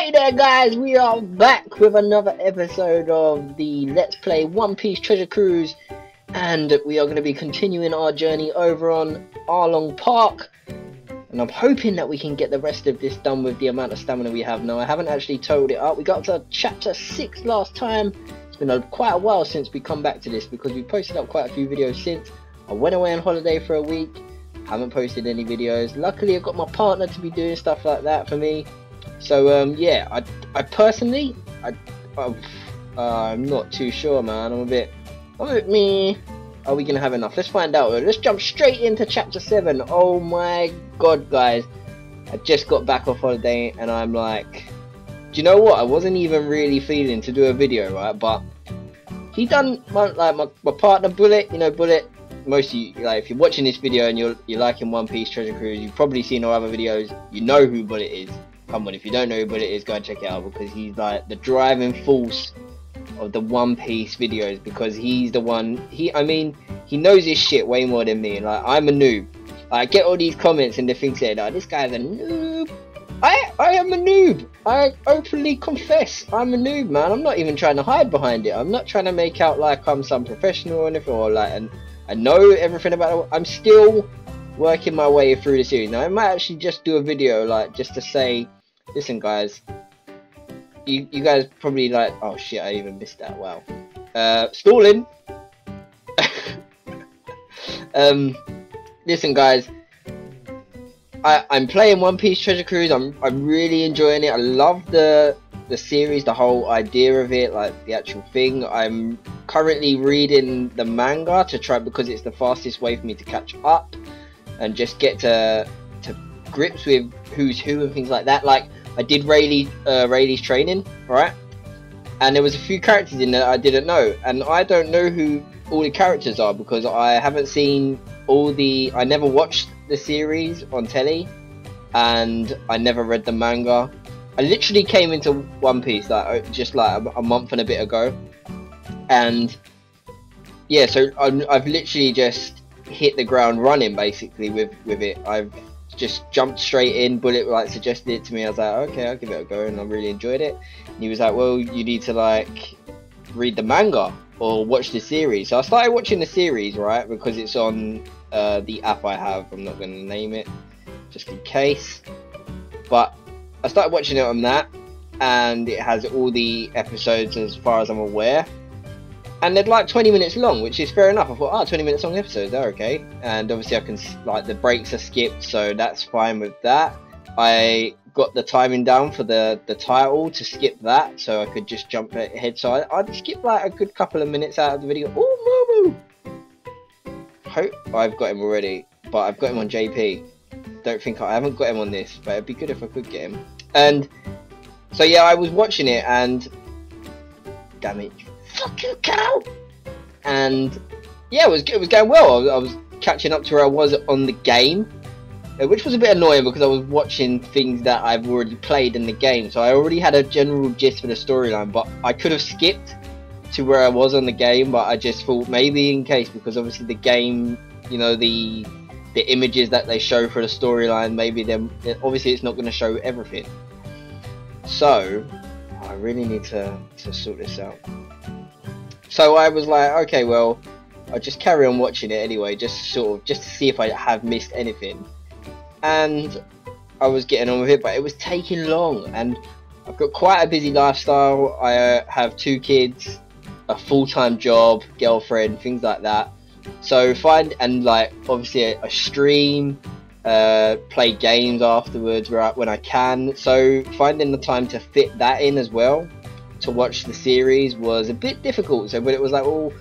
Hey there guys, we are back with another episode of the Let's Play One Piece Treasure Cruise, and we are going to be continuing our journey over on Arlong Park, and I'm hoping that we can get the rest of this done with the amount of stamina we have now. I haven't actually totaled it up. We got to chapter 6 last time. It's been quite a while since we come back to this because we posted up quite a few videos since. I went away on holiday for a week, haven't posted any videos. Luckily I've got my partner to be doing stuff like that for me. So yeah, I personally, I'm not too sure, man. I'm a bit meh. Are we gonna have enough? Let's find out. Let's jump straight into chapter 7. Oh my god, guys! I just got back off holiday, and I'm like, do you know what? I wasn't even really feeling to do a video, right? But he done my partner Bullet. You know Bullet. Most of you, like, if you're watching this video and you're liking One Piece Treasure Cruise, you've probably seen our other videos. You know who Bullet is. Come on, if you don't know who Bullet is, go and check it out, because he's like the driving force of the One Piece videos, because he's the one, I mean, he knows his shit way more than me. Like, I'm a noob. I get all these comments and the things saying, oh, this guy's a noob. I am a noob. I openly confess I'm a noob, man. I'm not even trying to hide behind it. I'm not trying to make out like I'm some professional or anything, or like, and I know everything about it. I'm still working my way through the series. Now I might actually just do a video, like, just to say, listen guys, you guys probably like, oh shit, I even missed that. Wow. Stalling. Listen guys, I'm playing One Piece Treasure Cruise. I'm really enjoying it. I love the series, the whole idea of it, like the actual thing. I'm currently reading the manga to try, because it's the fastest way for me to catch up and just get to grips with who's who and things like that. Like, I did Rayleigh's training, right? And there was a few characters in there I didn't know, and I don't know who all the characters are because I haven't seen I never watched the series on telly, and I never read the manga. I literally came into One Piece like just like a month and a bit ago, and yeah, so I've literally just hit the ground running basically with it. I've just jumped straight in. Bullet like suggested it to me. I was like, okay, I'll give it a go, and I really enjoyed it. And he was like, well, you need to like read the manga or watch the series. So I started watching the series, right, because it's on the app I have. I'm not going to name it just in case, but I started watching it on that, and it has all the episodes as far as I'm aware, and they're like 20 minutes long, which is fair enough. I thought, oh, 20 minutes long episodes, they're okay. And obviously I can, like, the breaks are skipped, so that's fine with that. I got the timing down for the title to skip that, so I could just jump ahead. So I'd skip like a good couple of minutes out of the video. Oh, Momo! Hope I've got him already, but I've got him on JP. Don't think I haven't got him on this, but it'd be good if I could get him. And so yeah, I was watching it, and damn it, fuck you, cow! And yeah, it was going well. I was catching up to where I was on the game, which was a bit annoying because I was watching things that I've already played in the game, so I already had a general gist for the storyline, but I could have skipped to where I was on the game. But I just thought, maybe in case, because obviously the game, you know, the images that they show for the storyline, maybe obviously it's not going to show everything. So I really need to sort this out. So I was like, okay, well, I'll just carry on watching it anyway, just to see if I have missed anything. And I was getting on with it, but it was taking long, and I've got quite a busy lifestyle. I have 2 kids, a full-time job, girlfriend, things like that. So like, obviously a stream, play games afterwards when I can. So finding the time to fit that in as well to watch the series was a bit difficult. So, but it was like, well,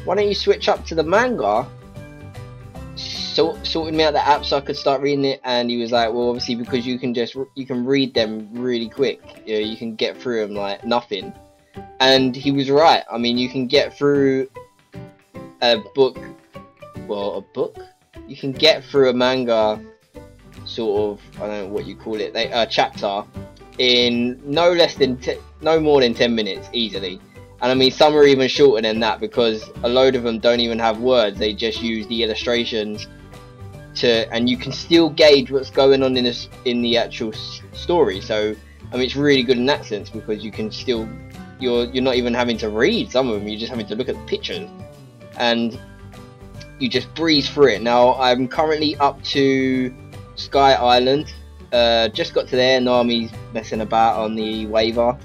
why don't you switch up to the manga? Sorted me out the app so I could start reading it. And he was like, well, obviously because you can read them really quick. You know, you can get through them like nothing. And he was right. I mean, you can get through a book, you can get through a manga, sort of, I don't know what you call it, chapter, in no more than 10 minutes easily. And I mean, some are even shorter than that, because a load of them don't even have words, they just use the illustrations and you can still gauge what's going on in the actual story. So I mean, it's really good in that sense because you can still, you're not even having to read some of them, you're just having to look at the pictures and you just breeze through it. Now I'm currently up to Sky Island, just got to there. Nami's messing about on the waiver,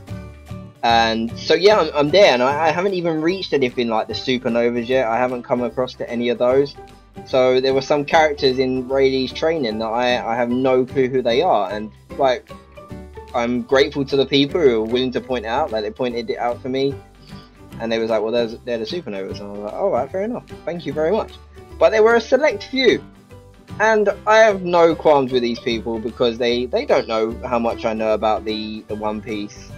and so yeah, I'm there, and I haven't even reached anything like the supernovas yet. I haven't come across to any of those. So there were some characters in Rayleigh's training that I have no clue who they are, and like, I'm grateful to the people who are willing to point out, like they pointed it out for me, and they was like, well, they're the supernovas, and I was like, all right, fair enough, thank you very much. But there were a select few, and I have no qualms with these people because they don't know how much I know about the One Piece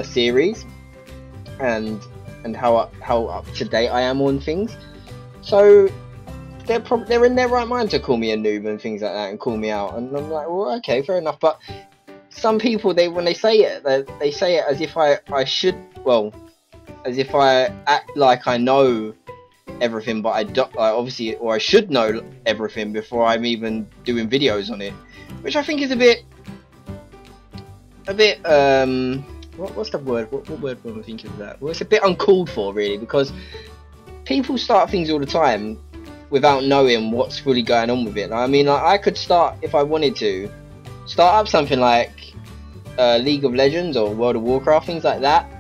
series, and how up to date I am on things. So they're in their right mind to call me a noob and things like that and call me out, and I'm like, well, okay, fair enough. But some people, when they say it, they say it as if I should, well, as if I act like I know everything, but I don't, obviously, or I should know everything before I'm even doing videos on it, which I think is a bit what's the word? What word am I thinking of that? Well, it's a bit uncalled for, really, because people start things all the time without knowing what's fully going on with it. I mean, like, I could start, if I wanted to, start up something like League of Legends or World of Warcraft, things like that.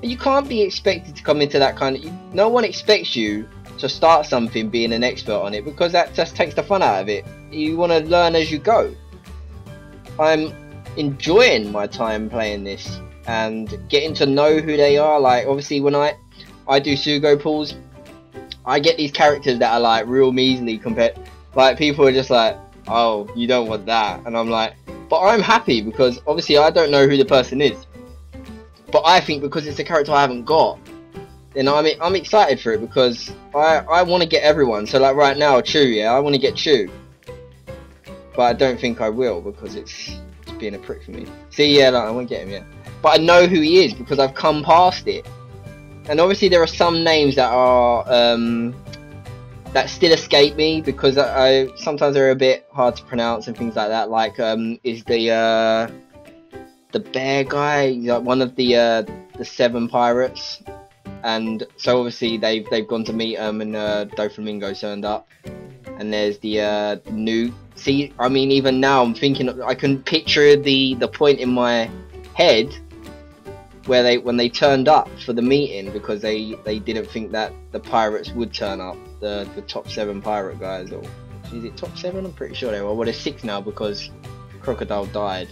And you can't be expected to come into that kind of... No one expects you to start something being an expert on it, because that just takes the fun out of it. You want to learn as you go. I'm enjoying my time playing this and getting to know who they are. Like, obviously, when I do Sugo pulls, I get these characters that are like real measly compared, like, people are just like, oh, you don't want that, and I'm like, but I'm happy because obviously I don't know who the person is, but I think because it's a character I haven't got, then I'm excited for it because I want to get everyone. So like right now, Chu, yeah, I want to get Chu, but I don't think I will because it's being a prick for me. See, yeah, like, I won't get him yet, but I know who he is because I've come past it. And obviously there are some names that are that still escape me because I sometimes they're a bit hard to pronounce and things like that. Like is the bear guy, like one of the 7 pirates, and so obviously they've gone to meet him, and Doflamingo turned up, and there's the new. See, I mean, even now I'm thinking, I can picture the point in my head where when they turned up for the meeting, because they didn't think that the pirates would turn up, the top 7 pirate guys, or is it top 7? I'm pretty sure they were. Well, there's 6 now because Crocodile died,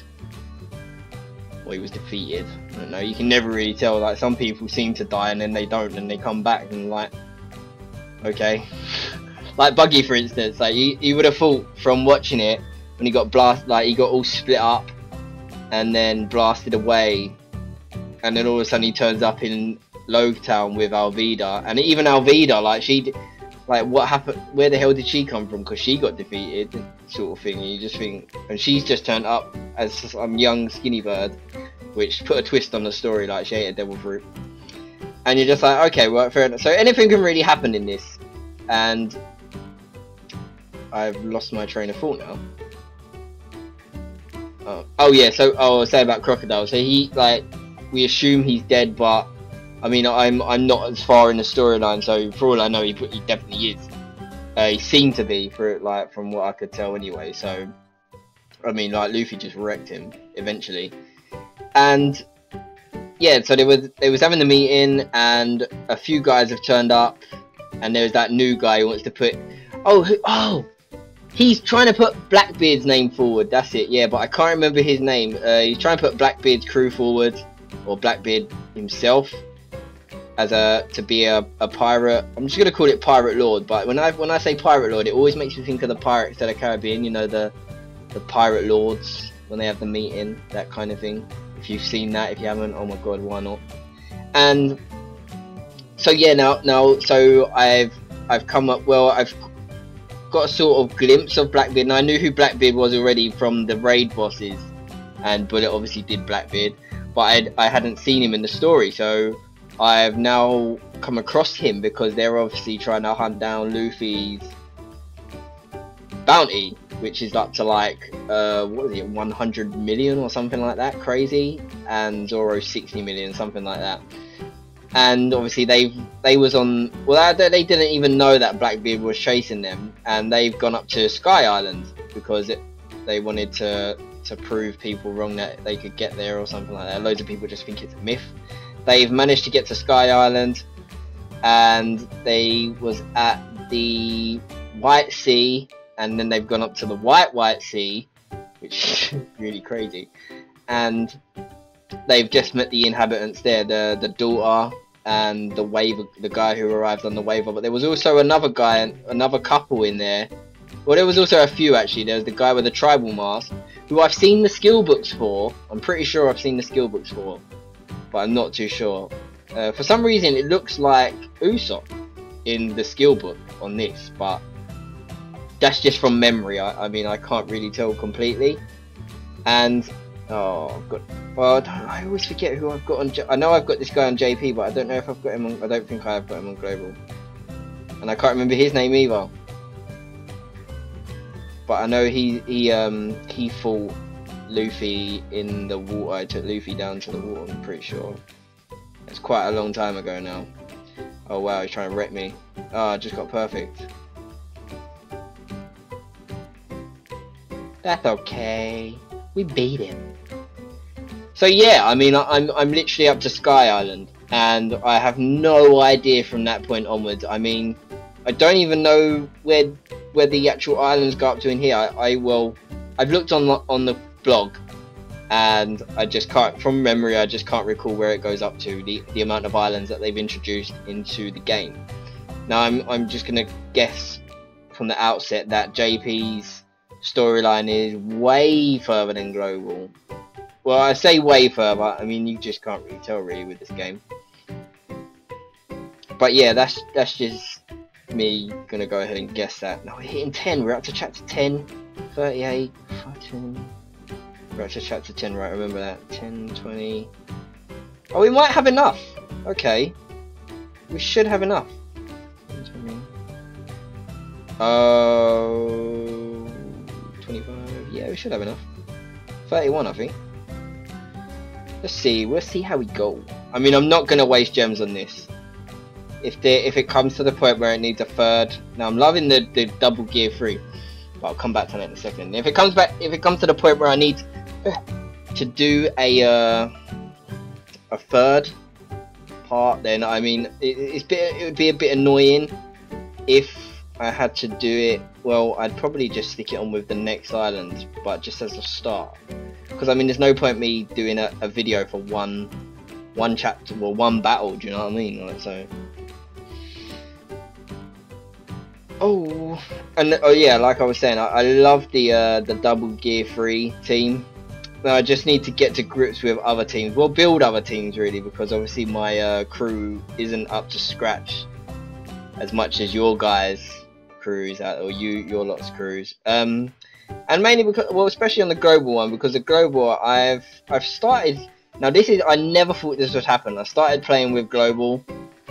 or he was defeated. I don't know, you can never really tell. Like, some people seem to die and then they don't, and they come back, and like, okay. Like Buggy, for instance, like you would have thought from watching it when he got blasted, like he got all split up and then blasted away, and then all of a sudden he turns up in Loguetown with Alvida, and even Alvida, like what happened? Where the hell did she come from? Because she got defeated, sort of thing. And you just think, and she's just turned up as some young skinny bird, which put a twist on the story. Like, she ate a devil fruit, and you're just like, okay, well, fair enough. So anything can really happen in this, and I've lost my train of thought now. Oh yeah, so I was saying about Crocodile. So he, like, we assume he's dead, but I mean, I'm not as far in the storyline, so for all I know, he definitely is. He seemed to be, from what I could tell anyway. So I mean, like, Luffy just wrecked him eventually, and yeah, so they was having the meeting, and a few guys have turned up, and there's that new guy who wants to put, he's trying to put Blackbeard's name forward. That's it, yeah, but I can't remember his name. He's trying to put Blackbeard's crew forward, or Blackbeard himself, as to be a pirate. I'm just gonna call it Pirate Lord, but when I say Pirate Lord, it always makes me think of the Pirates of the Caribbean. You know, the Pirate Lords when they have the meeting, that kind of thing. If you've seen that, if you haven't, oh my god, why not? And so yeah, now so I've come up. Well, I've got a sort of glimpse of Blackbeard, and I knew who Blackbeard was already from the raid bosses, and Bullet obviously did Blackbeard, but I hadn't seen him in the story, so I've now come across him because they're obviously trying to hunt down Luffy's bounty, which is up to like what is it, 100 million or something like that, crazy, and Zoro 60 million, something like that. And obviously they was on, well, they didn't even know that Blackbeard was chasing them, and they've gone up to Sky Island because they wanted to prove people wrong that they could get there or something like that. Loads of people just think it's a myth. They've managed to get to Sky Island, and they was at the White Sea, and then they've gone up to the White Sea, which is really crazy, and they've just met the inhabitants there, the daughter and the guy who arrived on the waiver. But there was also another guy, another couple in there. Well, there was also a few actually. There was the guy with the tribal mask, who I've seen the skill books for. I'm pretty sure I've seen the skill books for, but I'm not too sure. For some reason, it looks like Usopp in the skill book on this, but that's just from memory. I mean, I can't really tell completely. And oh god, well, I always forget who I've got on. I know I've got this guy on JP, but I don't know if I've got him on. I don't think I have got him on Global, and I can't remember his name either. But I know he fought Luffy in the water. I took Luffy down to the water, I'm pretty sure. It's quite a long time ago now. Oh wow, he's trying to wreck me. Oh, I just got perfect. That's okay. We beat him. So yeah, I mean, I'm literally up to Sky Island, and I have no idea from that point onwards. I mean, I don't even know where the actual islands go up to in here. I've looked on the blog, and I just can't, from memory, I just can't recall where it goes up to, the amount of islands that they've introduced into the game. Now I'm just gonna guess from the outset that JP's storyline is way further than Global. Well, I say way further, I mean, you just can't really tell really with this game. But yeah, that's just me gonna go ahead and guess that. No, we're hitting 10, we're up to chapter 10, 38, 14. We're up to chapter 10, right, remember that. 10, 20. Oh, we might have enough. Okay. We should have enough. 20. Oh, 25. Yeah, we should have enough. 31, I think. Let's see. We'll see how we go. I mean, I'm not gonna waste gems on this. If it comes to the point where it needs a third. Now, I'm loving the double gear 3, but I'll come back to that in a second. If it comes to the point where I need to do a third part, then I mean, it would be a bit annoying if I had to do it. Well, I'd probably just stick it on with the next island, but just as a start, because I mean, there's no point me doing a video for one chapter or one battle. Do you know what I mean? Like, so. Oh, and oh yeah, like I was saying, I love the double gear 3 team. Now I just need to get to grips with other teams. Well, build other teams really, because obviously my crew isn't up to scratch as much as your guys' crews or your lot's crews. And mainly because, well, especially on the global one, because the global I've started. Now this is, I never thought this would happen. I started playing with global,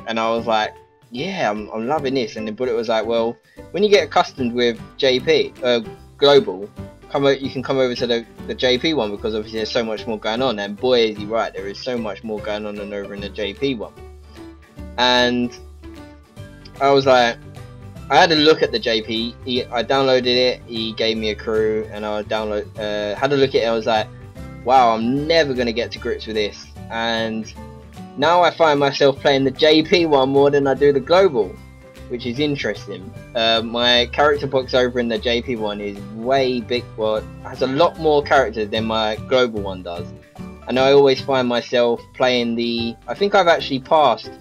and I was like, yeah, I'm loving this. And then but it was like, well, when you get accustomed with JP global, you can come over to the JP one, because obviously there's so much more going on. And boy, is he right, there is so much more going on than over in the JP one. And I was like, I had a look at the JP. I downloaded it. He gave me a crew, and I had a look at it. I was like, wow, I'm never gonna get to grips with this. And now I find myself playing the JP one more than I do the global, which is interesting. My character box over in the JP one is way big. Well, it has a lot more characters than my global one does. And I always find myself playing I think I've actually passed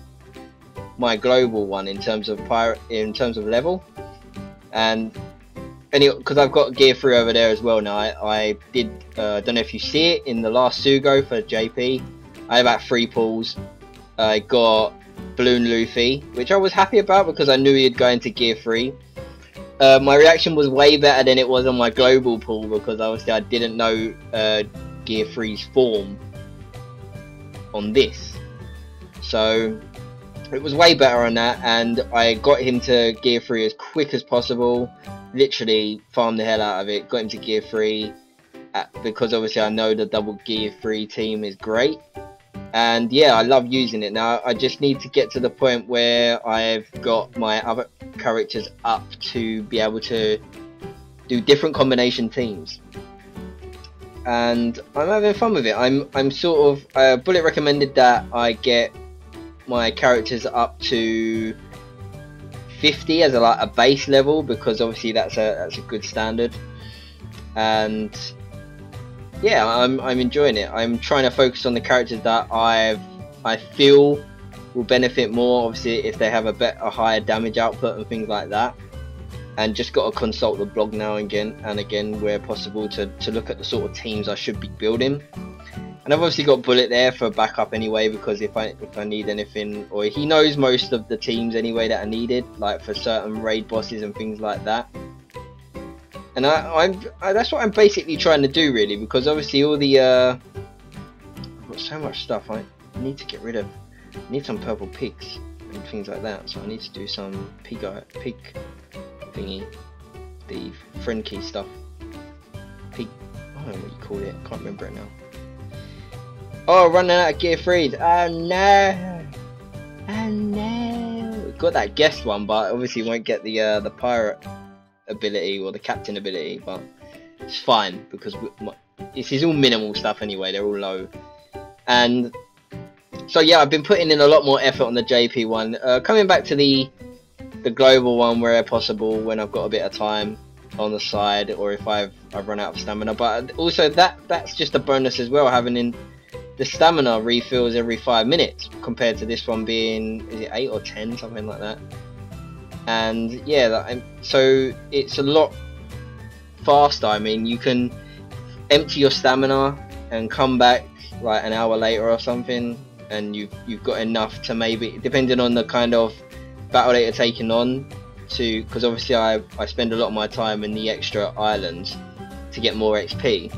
my global one in terms of level, and because I've got gear 3 over there as well now. I did, I don't know if you see it in the last Sugo for JP. I had about 3 pulls. I got Balloon Luffy, which I was happy about because I knew he'd go into gear 3. My reaction was way better than it was on my global pull, because obviously I didn't know gear 3's form on this. So it was way better on that, and I got him to gear 3 as quick as possible. literally farmed the hell out of it, got him to gear 3, because obviously I know the double gear 3 team is great. And yeah, I love using it. Now I just need to get to the point where I've got my other characters up to be able to do different combination teams. And I'm having fun with it. I'm sort of Bullet recommended that I get my characters up to 50 as a base level, because obviously that's a good standard. And yeah, I'm enjoying it. I'm trying to focus on the characters that I feel will benefit more, obviously if they have a higher damage output and things like that. And just got to consult the blog now and again where possible to look at the sort of teams I should be building. And I've obviously got Bullet there for backup anyway, because if I need anything, or he knows most of the teams anyway that are needed, like for certain raid bosses and things like that. And that's what I'm basically trying to do really, because obviously all the I've got so much stuff I need to get rid of. I need some purple pigs and things like that, so I need to do some pig thingy, the friend key stuff. Pig, I don't know what you call it, I can't remember it now. Oh, running out of gear 3s. Oh no! Oh no! Got that guest one, but obviously won't get the pirate ability or the captain ability, but it's fine because this is all minimal stuff anyway. They're all low, and so yeah, I've been putting in a lot more effort on the JP one. Coming back to the global one where possible, when I've got a bit of time on the side, or if I've run out of stamina. But also that's just a bonus as well, having in the stamina refills every 5 minutes, compared to this one being, is it 8 or 10, something like that. And yeah, so it's a lot faster. I mean, you can empty your stamina and come back like an hour later or something, and you've got enough to, maybe depending on the kind of battle that you're taking on, to, because obviously I spend a lot of my time in the extra islands to get more XP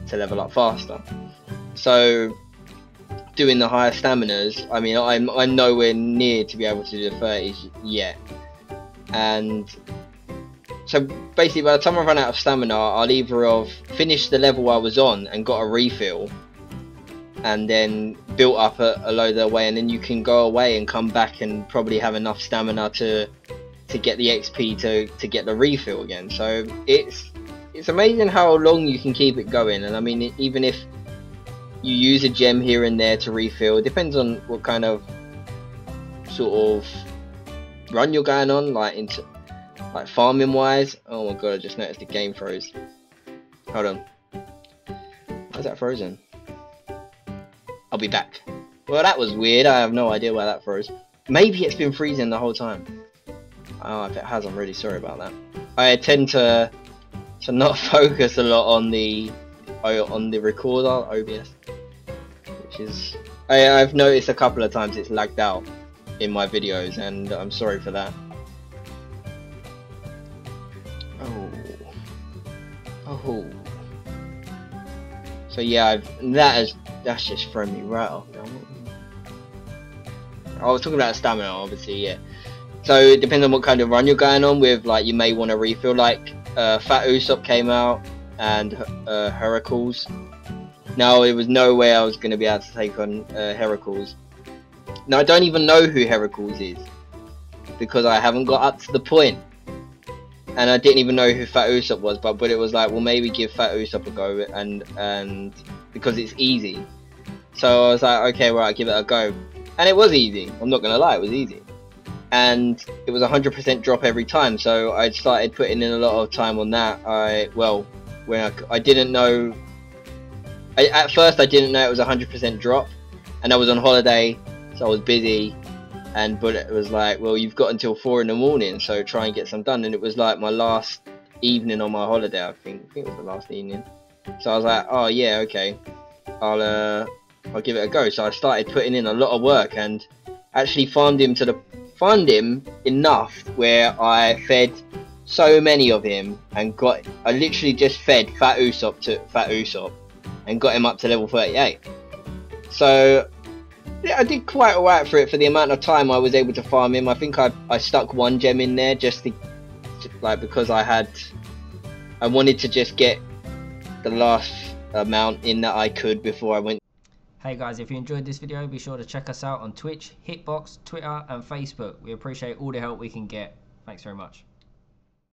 to level up faster. So doing the higher staminas, I mean, I'm nowhere near to be able to do the 30s yet. And so basically by the time I run out of stamina, I'll either have finished the level I was on and got a refill, and then built up a load of the way, and then you can go away and come back and probably have enough stamina to get the XP to get the refill again. So it's amazing how long you can keep it going. And I mean, even if you use a gem here and there to refill, it depends on what kind of sort of run you're going on, like farming wise. Oh my god, I just noticed the game froze. Hold on, why is that frozen? I'll be back. Well, that was weird. I have no idea why that froze. Maybe it's been freezing the whole time. Oh, if it has, I'm really sorry about that. I tend to not focus a lot on the recorder, OBS, which is, I've noticed a couple of times it's lagged out in my videos, and I'm sorry for that. Oh. So yeah, that's just thrown me right off. I was talking about stamina, obviously, yeah. So it depends on what kind of run you're going on with. Like, you may want to refill. Like Fat Usopp came out, and Heracles. Now there was no way I was going to be able to take on Heracles. Now I don't even know who Heracles is, because I haven't got up to the point. And I didn't even know who Fat Usopp was, but it was like, well, maybe give Fat Usopp a go, and because it's easy. So I was like, okay, well, I'll give it a go. And it was easy. I'm not gonna lie, it was easy. And it was 100% drop every time. So I started putting in a lot of time on that. I didn't know. At first, I didn't know it was 100% drop, and I was on holiday, so I was busy. But it was like, well, you've got until 4 in the morning, so try and get some done. And it was like my last evening on my holiday, I think it was the last evening. So I was like, oh yeah, okay, I'll give it a go. So I started putting in a lot of work, and actually farmed him enough where I fed so many of him, and I literally just fed Fat Usopp and got him up to level 38. So yeah, I did quite alright for the amount of time I was able to farm him. I think I stuck 1 gem in there just like, because I wanted to just get the last amount in that I could before I went. Hey guys, if you enjoyed this video, be sure to check us out on Twitch, Hitbox, Twitter and Facebook. We appreciate all the help we can get. Thanks very much.